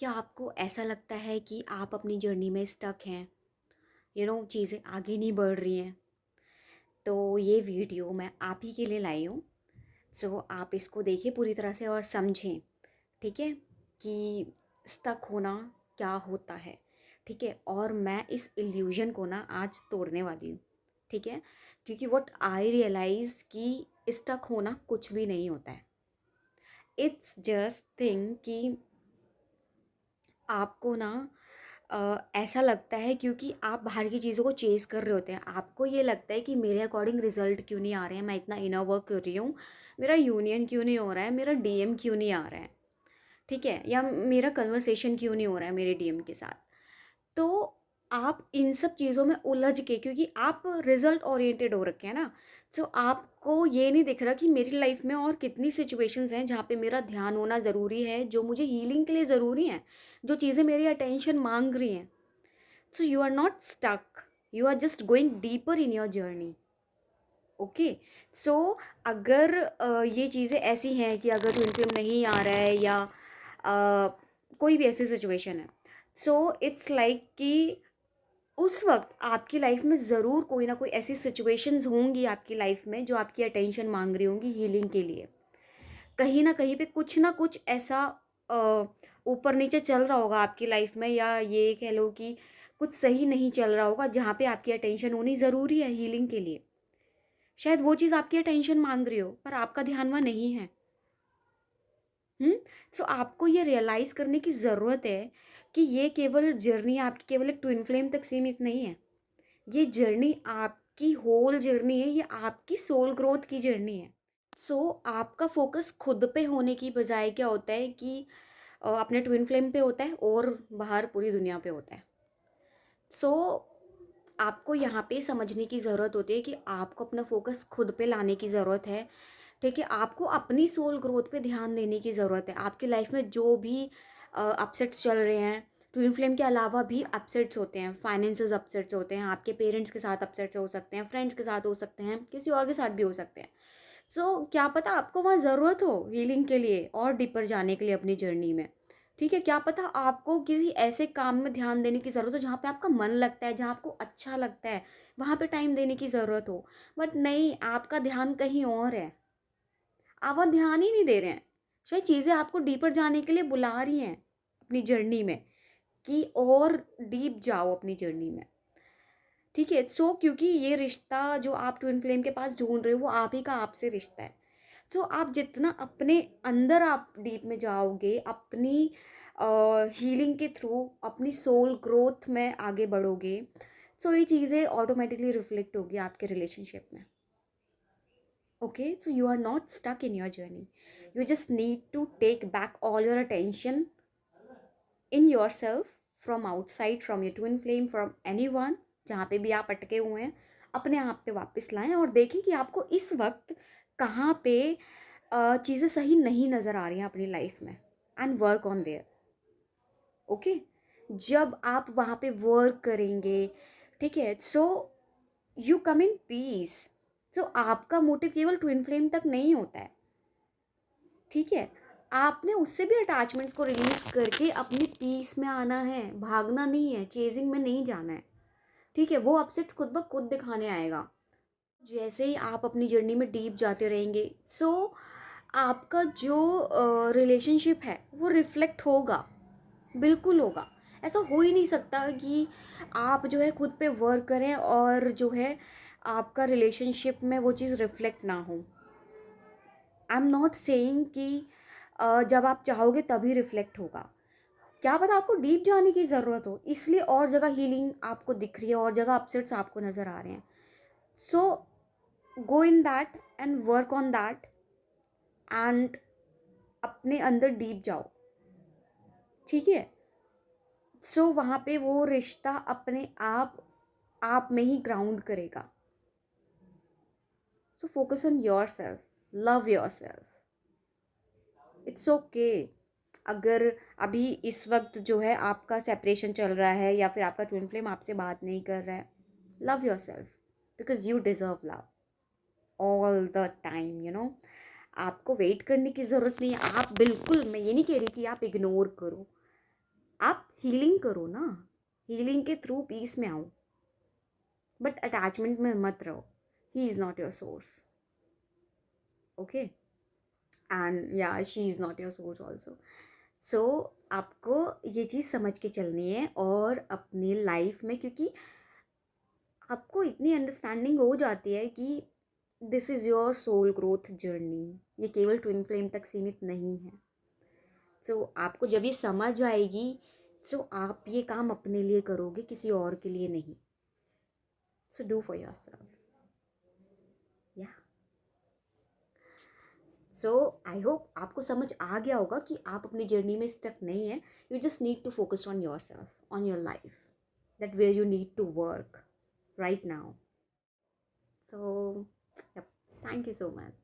क्या आपको ऐसा लगता है कि आप अपनी जर्नी में स्टक हैं? चीज़ें आगे नहीं बढ़ रही हैं? तो ये वीडियो मैं आप ही के लिए लाई हूँ। सो आप इसको देखिए पूरी तरह से और समझें, ठीक है? कि स्टक होना क्या होता है, ठीक है? और मैं इस इल्यूज़न को ना आज तोड़ने वाली हूँ, ठीक है? क्योंकि व्हाट आई रियलाइज़ कि स्टक होना कुछ भी नहीं होता है। इट्स जस्ट थिंग कि आपको ना ऐसा लगता है क्योंकि आप बाहर की चीज़ों को चेज़ कर रहे होते हैं। आपको ये लगता है कि मेरे अकॉर्डिंग रिज़ल्ट क्यों नहीं आ रहे हैं, मैं इतना इनर वर्क कर रही हूँ, मेरा यूनियन क्यों नहीं हो रहा है, मेरा डीएम क्यों नहीं आ रहा है, ठीक है? या मेरा कन्वर्सेशन क्यों नहीं हो रहा है मेरे डीएम के साथ। तो आप इन सब चीज़ों में उलझ के, क्योंकि आप रिजल्ट ओरिएंटेड हो रखे हैं ना, तो आपको ये नहीं दिख रहा कि मेरी लाइफ में और कितनी सिचुएशंस हैं जहाँ पे मेरा ध्यान होना ज़रूरी है, जो मुझे हीलिंग के लिए ज़रूरी हैं, जो चीज़ें मेरी अटेंशन मांग रही हैं। So you are not stuck, you are just going deeper in your journey. Okay. So अगर ये चीज़ें ऐसी हैं कि अगर ट्विन फ्लेम नहीं आ रहा है या कोई भी ऐसी सिचुएशन है, सो इट्स लाइक कि उस वक्त आपकी लाइफ में ज़रूर कोई ना कोई ऐसी सिचुएशंस होंगी आपकी लाइफ में जो आपकी अटेंशन मांग रही होंगी हीलिंग के लिए। कहीं ना कहीं पे कुछ ना कुछ ऐसा अ, ऊपर नीचे चल रहा होगा आपकी लाइफ में, या ये कह लो कि कुछ सही नहीं चल रहा होगा जहाँ पे आपकी अटेंशन होनी ज़रूरी है हीलिंग के लिए। शायद वो चीज़ आपकी अटेंशन मांग रही हो पर आपका ध्यान वहाँ नहीं है। हम्म। सो आपको ये रियलाइज़ करने की ज़रूरत है कि ये केवल जर्नी आपकी केवल एक ट्विन फ्लेम तक सीमित नहीं है। ये जर्नी आपकी होल जर्नी है, ये आपकी सोल ग्रोथ की जर्नी है। आपका फोकस खुद पे होने की बजाय क्या होता है कि अपने ट्विन फ्लेम पे होता है और बाहर पूरी दुनिया पे होता है। सो आपको यहाँ पे समझने की ज़रूरत होती है कि आपको अपना फोकस खुद पे लाने की ज़रूरत है, ठीक है? आपको अपनी सोल ग्रोथ पे ध्यान देने की ज़रूरत है। आपकी लाइफ में जो भी अपसेट्स चल रहे हैं, ट्विन फ्लेम के अलावा भी अपसेट्स होते हैं, फाइनेंसेस अपसेट्स होते हैं, आपके पेरेंट्स के साथ अपसेट्स हो सकते हैं, फ्रेंड्स के साथ हो सकते हैं, किसी और के साथ भी हो सकते हैं। क्या पता आपको वहाँ ज़रूरत हो हीलिंग के लिए और डीपर जाने के लिए अपनी जर्नी में, ठीक है? क्या पता आपको किसी ऐसे काम में ध्यान देने की ज़रूरत हो जहाँ पे आपका मन लगता है, जहाँ आपको अच्छा लगता है, वहाँ पे टाइम देने की ज़रूरत हो। बट नहीं, आपका ध्यान कहीं और है, आप वहाँ ध्यान ही नहीं दे रहे हैं। शायद चीज़ें आपको डीपर जाने के लिए बुला रही हैं अपनी जर्नी में, कि और डीप जाओ अपनी जर्नी में, ठीक है? क्योंकि ये रिश्ता जो आप ट्विन फ्लेम के पास ढूंढ रहे हो वो आप ही का आपसे रिश्ता है। आप जितना अपने अंदर आप डीप में जाओगे, अपनी हीलिंग के थ्रू अपनी सोल ग्रोथ में आगे बढ़ोगे, ये चीज़ें ऑटोमेटिकली रिफ्लेक्ट होगी आपके रिलेशनशिप में। Okay. You are not stuck in your journey, you just need to take back all your attention in your self, from outside, from your twin flame, from any one, जहाँ पे भी आप अटके हुए हैं, अपने आप पे वापस लाएं और देखें कि आपको इस वक्त कहाँ पे चीज़ें सही नहीं नज़र आ रही हैं अपनी लाइफ में, and work on their. Okay. जब आप वहाँ पे वर्क करेंगे, ठीक है, यू कम इन पीस। आपका मोटिव केवल ट्विन फ्लेम तक नहीं होता है, ठीक है? आपने उससे भी अटैचमेंट्स को रिलीज करके अपनी पीस में आना है, भागना नहीं है, चेजिंग में नहीं जाना है, ठीक है? वो अपसेट्स खुद ब खुद दिखाने आएगा जैसे ही आप अपनी जर्नी में डीप जाते रहेंगे। आपका जो रिलेशनशिप है वो रिफ्लेक्ट होगा, बिल्कुल होगा। ऐसा हो ही नहीं सकता कि आप जो है खुद पे वर्क करें और जो है आपका रिलेशनशिप में वो चीज़ रिफ्लेक्ट ना हो। आई एम नॉट सेइंग कि जब आप चाहोगे तभी रिफ्लेक्ट होगा। क्या पता आपको डीप जाने की ज़रूरत हो, इसलिए और जगह हीलिंग आपको दिख रही है, और जगह अपसेट्स आपको नज़र आ रहे हैं। So go in that and work on that, and अपने अंदर डीप जाओ, ठीक है? वहाँ पे वो रिश्ता अपने आप में ही ग्राउंड करेगा। Focus on your self, love your self. It's okay अगर अभी इस वक्त जो है आपका सेपरेशन चल रहा है या फिर आपका ट्विन फ्लेम आपसे बात नहीं कर रहा है। Love your self, because you deserve love all the time, आपको वेट करने की ज़रूरत नहीं है। आप बिल्कुल, मैं ये नहीं कह रही कि आप इग्नोर करो, हीलिंग करो ना, हीलिंग के थ्रू पीस में आओ, बट अटैचमेंट में मत रहो. He is not your source. Okay, and या she is not your source also. So आपको ये चीज़ समझ के चलनी है और अपनी लाइफ में, क्योंकि आपको इतनी अंडरस्टैंडिंग हो जाती है कि this is your soul growth journey, ये केवल ट्विन फ्लेम तक सीमित नहीं है. सो आपको जब ये समझ आएगी, सो आप ये काम अपने लिए करोगे, किसी और के लिए नहीं. So do for your self. या सो आई होप आपको समझ आ गया होगा कि आप अपनी जर्नी में स्टक नहीं है. You just need to focus on your self, on your life, that where you need to work right now. So, yep, thank you so much.